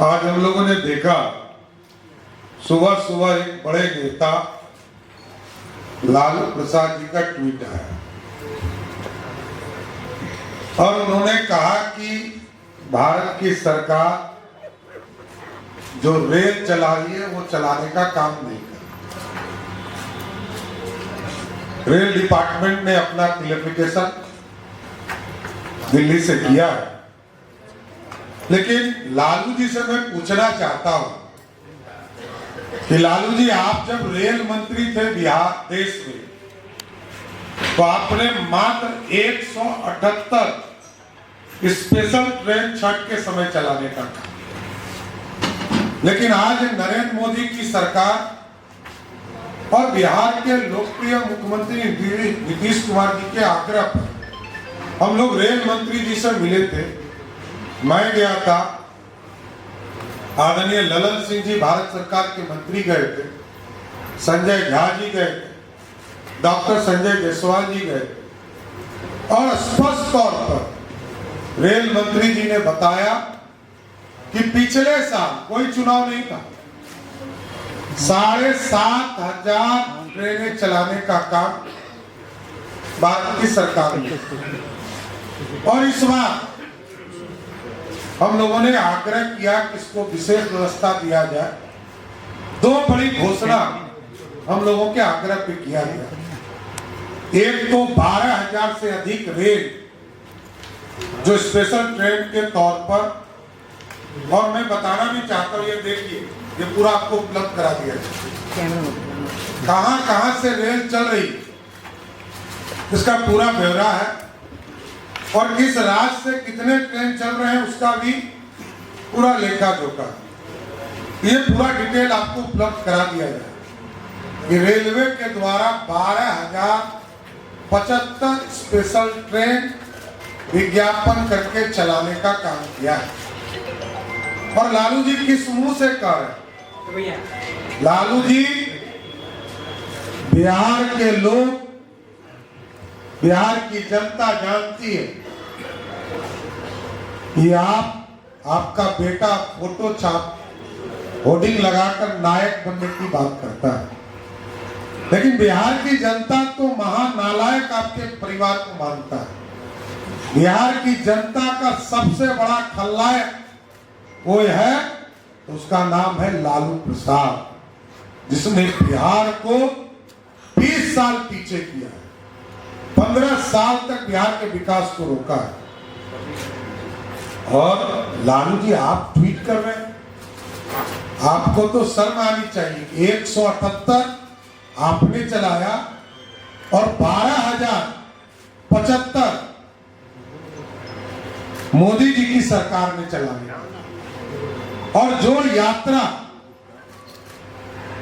आज हम लोगों ने देखा सुबह सुबह एक बड़े नेता लालू प्रसाद जी का ट्वीट आया और उन्होंने कहा कि भारत की सरकार जो रेल चला रही है वो चलाने का काम नहीं कर। रेल डिपार्टमेंट ने अपना क्लैरिफिकेशन दिल्ली से किया है, लेकिन लालू जी से मैं पूछना चाहता हूं कि लालू जी, आप जब रेल मंत्री थे बिहार देश में, तो आपने मात्र 178 स्पेशल ट्रेन छठ के समय चलाने का कहा, लेकिन आज नरेंद्र मोदी की सरकार और बिहार के लोकप्रिय मुख्यमंत्री नीतीश कुमार जी के आग्रह पर हम लोग रेल मंत्री जी से मिले थे। मैं गया था, आदरणीय ललन सिंह जी भारत सरकार के मंत्री गए थे, संजय झा जी गए थे, डॉक्टर संजय जायसवाल जी गए थे और स्पष्ट तौर पर रेल मंत्री जी ने बताया कि पिछले साल कोई चुनाव नहीं था, 7,500 ट्रेनें चलाने का काम भारत की सरकार ने, और इस बार हम लोगों ने आग्रह किया कि इसको विशेष व्यवस्था दिया जाए। दो बड़ी घोषणा हम लोगों के आग्रह पे किया गया। एक तो 12,000 से अधिक रेल जो स्पेशल ट्रेन के तौर पर, और मैं बताना भी चाहता हूँ, ये देखिए, ये पूरा आपको उपलब्ध करा दिया जाए कहां कहां से रेल चल रही, इसका पूरा ब्यौरा है, और किस राज्य से कितने ट्रेन चल रहे हैं उसका भी पूरा लेखा जोखा, ये पूरा डिटेल आपको उपलब्ध करा दिया जाए कि रेलवे के द्वारा 12,075 स्पेशल ट्रेन विज्ञापन करके चलाने का काम किया है। और लालू जी किस मुंह से कह रहे हैं? लालू जी, बिहार के लोग, बिहार की जनता जानती है कि आपका बेटा फोटो छाप होर्डिंग लगाकर नायक बनने की बात करता है, लेकिन बिहार की जनता तो महानालायक आपके परिवार को मानता है। बिहार की जनता का सबसे बड़ा खलनायक कोई है तो उसका नाम है लालू प्रसाद, जिसने बिहार को 20 साल पीछे किया है, 15 साल तक बिहार के विकास को रोका है। और लालू जी, आप ट्वीट कर रहे हैं, आपको तो शर्म आनी चाहिए। 178 आपने चलाया और 12,075 मोदी जी की सरकार ने चलाई, और जो यात्रा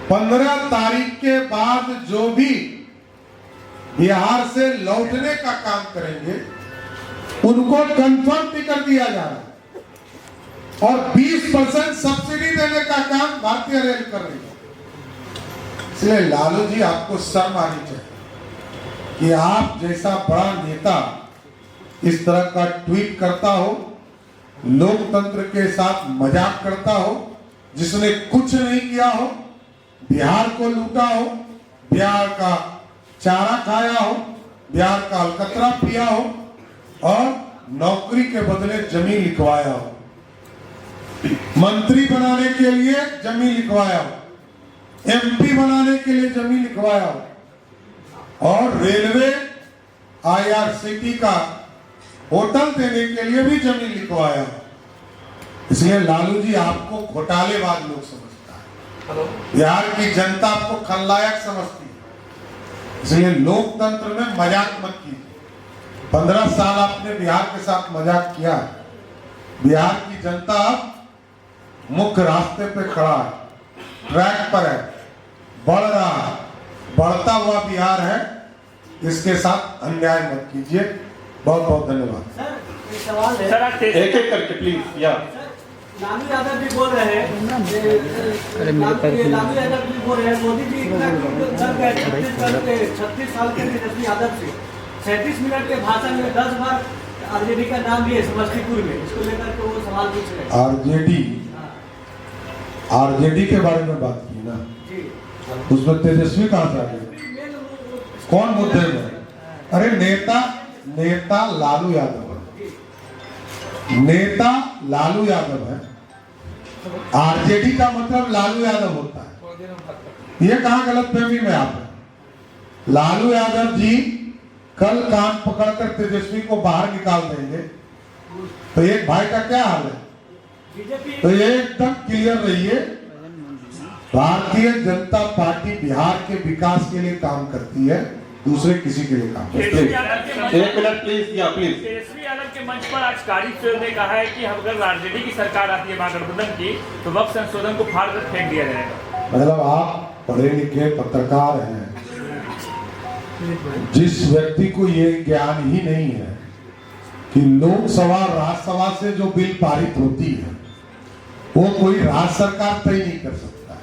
15 तारीख के बाद जो भी बिहार से लौटने का काम करेंगे उनको कंफर्म टिकट दिया जा रहा है, और 20% सब्सिडी देने का काम भारतीय रेल कर रही है। इसलिए लालू जी, आपको शर्म आनी चाहिए कि आप जैसा बड़ा नेता इस तरह का ट्वीट करता हो, लोकतंत्र के साथ मजाक करता हो, जिसने कुछ नहीं किया हो, बिहार को लूटा हो, बिहार का चारा खाया हो, बिहार का अलकतरा पिया हो, और नौकरी के बदले जमीन लिखवाया हो, मंत्री बनाने के लिए जमीन लिखवाया हो, एमपी बनाने के लिए जमीन लिखवाया हो, और रेलवे आईआरसीटी का होटल देने के लिए भी जमीन लिखवाया। इसलिए लालू जी, आपको घोटालेबाज लोग समझता है, बिहार की जनता आपको खलनायक समझती है। इसलिए लोकतंत्र में मजाक मत कीजिए। 15 साल आपने बिहार के साथ मजाक किया है। बिहार की जनता अब मुख्य रास्ते पे खड़ा है, ट्रैक पर है, बढ़ रहा है, बढ़ता हुआ बिहार है, इसके साथ अन्याय मत कीजिए। बहुत बहुत धन्यवाद। सर, एक सवाल है, एक एक करके प्लीज। या लालू यादव जी बोल रहे हैं, लालू यादव जी बोल रहे हैं, मोदी जी इतना चल गए 36 साल के तेजस्वी यादव से 37 मिनट के भाषण में 10 बार आरजेडी का नाम लिए समस्तीपुर में, इसको लेकर के वो सवाल पूछ रहे हैं। आरजेडी, आरजेडी के बारे में बात की ना, जी उसमें तेजस्वी कहाँ से आ गए? कौन मुद्दे में? अरे नेता लालू यादव है, नेता लालू यादव है। आरजेडी का मतलब लालू यादव होता है। ये कहाँ गलतफहमी में आप है? लालू यादव जी कल कान पकड़कर तेजस्वी को बाहर निकाल देंगे तो एक भाई का क्या हाल है? तो ये एकदम क्लियर रहिए, भारतीय जनता पार्टी बिहार के विकास के लिए काम करती है, दूसरे किसी के लिए काम करती है। एक मिनट प्लीज, या प्लीज। तेजस्वी यादव के मंच पर आज कारिफ ने कहा है कि अगर आरजेडी की सरकार आती है महागठबंधन की तो वक्त संशोधन को फाड़ कर फेंक दिया जाएगा। मतलब आप पढ़े लिखे पत्रकार हैं, जिस व्यक्ति को ये ज्ञान ही नहीं है कि लोकसभा राज्यसभा से जो बिल पारित होती है वो कोई राज्य सरकार तय नहीं कर सकता है।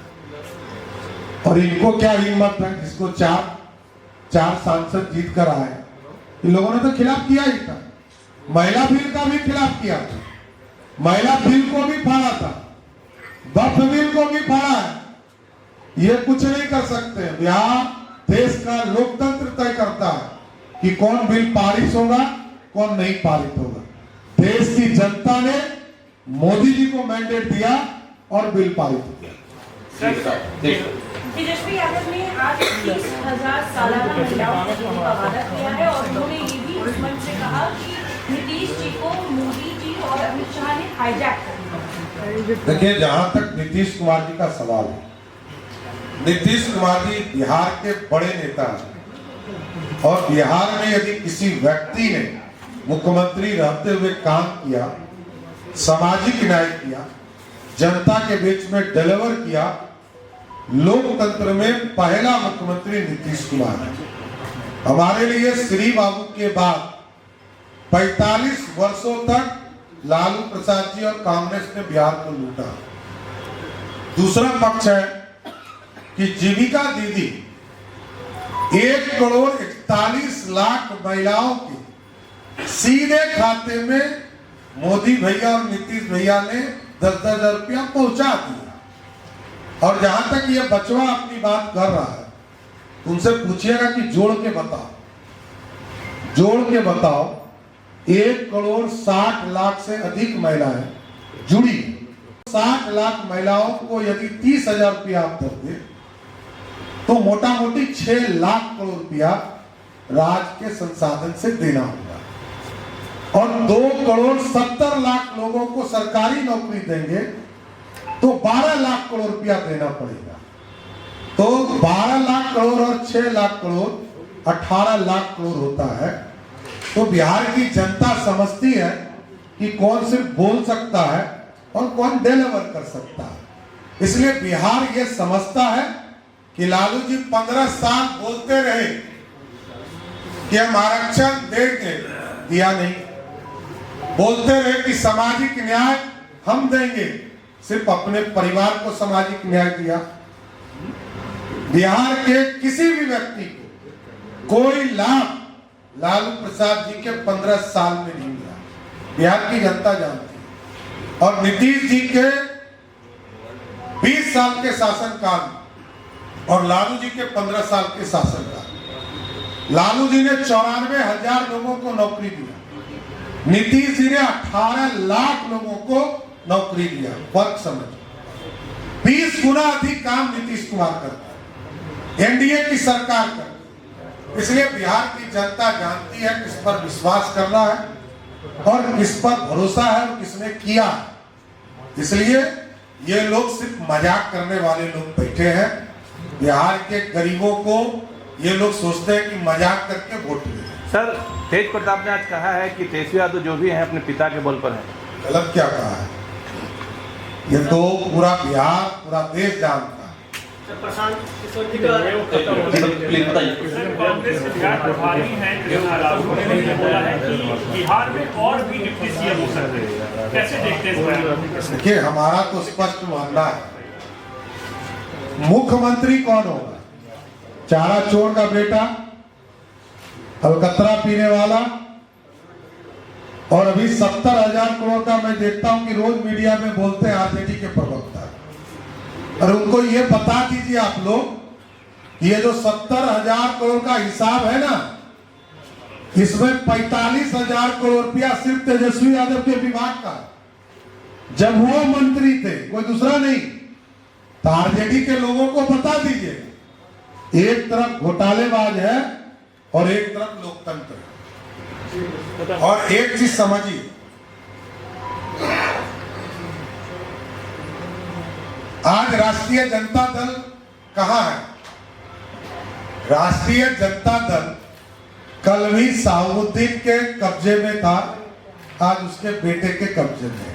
और इनको क्या हिम्मत है, जिसको चार सांसद जीत कर आए, इन लोगों ने तो खिलाफ किया ही था। महिला बिल का भी खिलाफ किया था, महिला बिल को भी फाड़ा था, वक्फ बिल को भी फाड़ा है। ये कुछ नहीं कर सकते। बिहार देश का लोकतंत्र तय करता है कि कौन बिल पारित होगा, कौन नहीं पारित होगा। देश की जनता ने मोदी जी को मैंडेट दिया और बिल पारित किया। तेजस्वी यादव ने आज 30,000 सालाना महिलाओं को देने का वादा किया है और उन्होंने ये भी उस मंच से कहा कि नीतीश जी को मोदी जी और अमित शाह ने हाईजैक कर दिया। देखिए, जहां तक नीतीश कुमार जी का सवाल है, नीतीश कुमार जी बिहार के बड़े नेता हैं और बिहार में यदि किसी व्यक्ति ने मुख्यमंत्री रहते हुए काम किया, सामाजिक न्याय किया, जनता के बीच में डिलीवर किया, लोकतंत्र में पहला मुख्यमंत्री नीतीश कुमार है। हमारे लिए श्री बाबू के बाद 45 वर्षों तक लालू प्रसाद जी और कांग्रेस ने बिहार को लूटा। दूसरा पक्ष है कि जीविका दीदी 1,41,00,000 महिलाओं के सीधे खाते में मोदी भैया और नीतीश भैया ने 10-10 हजार रुपया पहुंचा दिया। और जहां तक ये बचवा अपनी बात कर रहा है, उनसे पूछिएगा कि जोड़ के बताओ 1,60,00,000 से अधिक महिलाएं जुड़ी। 60 लाख महिलाओं को यदि 30,000 रुपया आप दोगे तो मोटा मोटी 6 लाख करोड़ रुपया राज्य के संसाधन से देना होगा। और 2,70,00,000 लोगों को सरकारी नौकरी देंगे तो 12 लाख करोड़ रुपया देना पड़ेगा। तो 12 लाख करोड़ और 6 लाख करोड़ 18 लाख करोड़ होता है। तो बिहार की जनता समझती है कि कौन सिर्फ बोल सकता है और कौन डिलीवर कर सकता है। इसलिए बिहार ये समझता है कि लालू जी 15 साल बोलते रहे कि हम आरक्षण देंगे, दिया नहीं। बोलते रहे कि सामाजिक न्याय हम देंगे, सिर्फ अपने परिवार को सामाजिक न्याय दिया। बिहार के किसी भी व्यक्ति को कोई लाभ लालू प्रसाद जी के 15 साल में नहीं मिला। बिहार की जनता जानती है। और नीतीश जी के 20 साल के शासनकाल और लालू जी के 15 साल के शासनकाल, लालू जी ने 94,000 लोगों को नौकरी दिया, नीतीश जी ने 18 लाख लोगों को नौकरी दिया। फर्क समझ, 20 गुना अधिक काम नीतीश कुमार करता है, एनडीए की सरकार करती है। इसलिए बिहार की जनता जानती है किस पर विश्वास करना है और किस पर भरोसा है और किसने किया। इसलिए ये लोग सिर्फ मजाक करने वाले लोग बैठे हैं। बिहार के गरीबों को ये लोग सोचते हैं कि मजाक करके वोट ले। सर, तेज प्रताप ने आज कहा है कि तेजस्वी यादव जो भी हैं अपने पिता के बल पर हैं। गलत क्या कहा है? ये तो पूरा बिहार, पूरा देश जानता है। कांग्रेस के बिहार प्रभारी हैं कृष्णा राव ने ये बोला है कि बिहार में और भी डिप्टी सीएम हो सकते हैं। कैसे देखते हैं इसको? देखिए, हमारा तो स्पष्ट मानना है, मुख्यमंत्री कौन होगा? चारा चोर का बेटा, अलकतरा पीने वाला, और अभी 70,000 करोड़ का मैं देखता हूं कि रोज मीडिया में बोलते हैं आरजेडी के प्रवक्ता। और उनको ये बता दीजिए आप लोग, ये जो 70,000 करोड़ का हिसाब है ना, इसमें 45,000 करोड़ रुपया सिर्फ तेजस्वी यादव के विभाग का, जब वो मंत्री थे, कोई दूसरा नहीं। तो आरजेडी के लोगों को बता दीजिए, एक तरफ घोटालेबाज है और एक तरफ लोकतंत्र है। और एक चीज समझिए, आज राष्ट्रीय जनता दल कहां है? राष्ट्रीय जनता दल कल भी साहुद्दीन के कब्जे में था, आज उसके बेटे के कब्जे में है।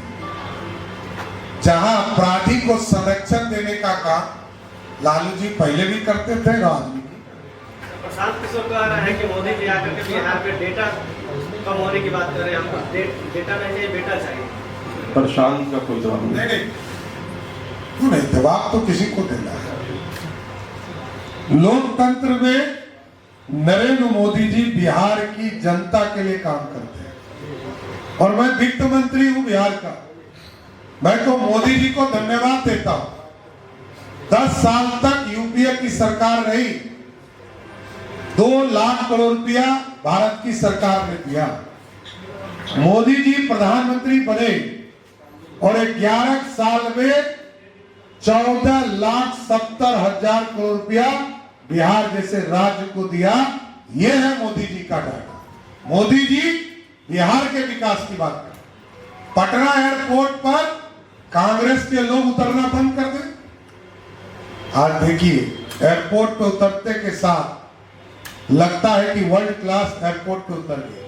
जहां अपराधी को संरक्षण देने का काम लालू जी पहले भी करते थे, आज भी। प्रशांत किशोर कह रहा है कि मोदी जी आकर के बिहार में डेटा कम होने की बात कर रहे हैं, हमको डेटा नहीं चाहिए, बेटा चाहिए। प्रशांत का कोई जवाब नहीं। नहीं, क्यों नहीं? जवाब तो किसी को देना है। लोकतंत्र में नरेंद्र मोदी जी बिहार की जनता के लिए काम करते हैं, और मैं वित्त मंत्री हूं बिहार का। मैं तो मोदी जी को धन्यवाद देता हूं। 10 साल तक यूपीए की सरकार रही, 2 लाख करोड़ रुपया भारत की सरकार ने दिया। मोदी जी प्रधानमंत्री बने और 11 साल में 14,70,000 करोड़ रुपया बिहार जैसे राज्य को दिया। यह है मोदी जी का डाटा। मोदी जी बिहार के विकास की बात कर। पटना एयरपोर्ट पर कांग्रेस के लोग उतरना बंद कर दें। आज देखिए, एयरपोर्ट पे उतरते के साथ लगता है कि वर्ल्ड क्लास एयरपोर्ट पे उतर गए।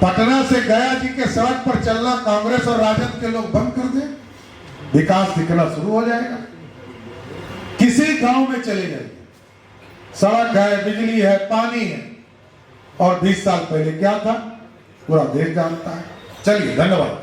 पटना से गया जी के सड़क पर चलना कांग्रेस और राजद के लोग बंद कर दें, विकास दिखना शुरू हो जाएगा। किसी गांव में चले जाइए, सड़क है, बिजली है, पानी है, और 20 साल पहले क्या था पूरा देश जानता है। चलिए, धन्यवाद।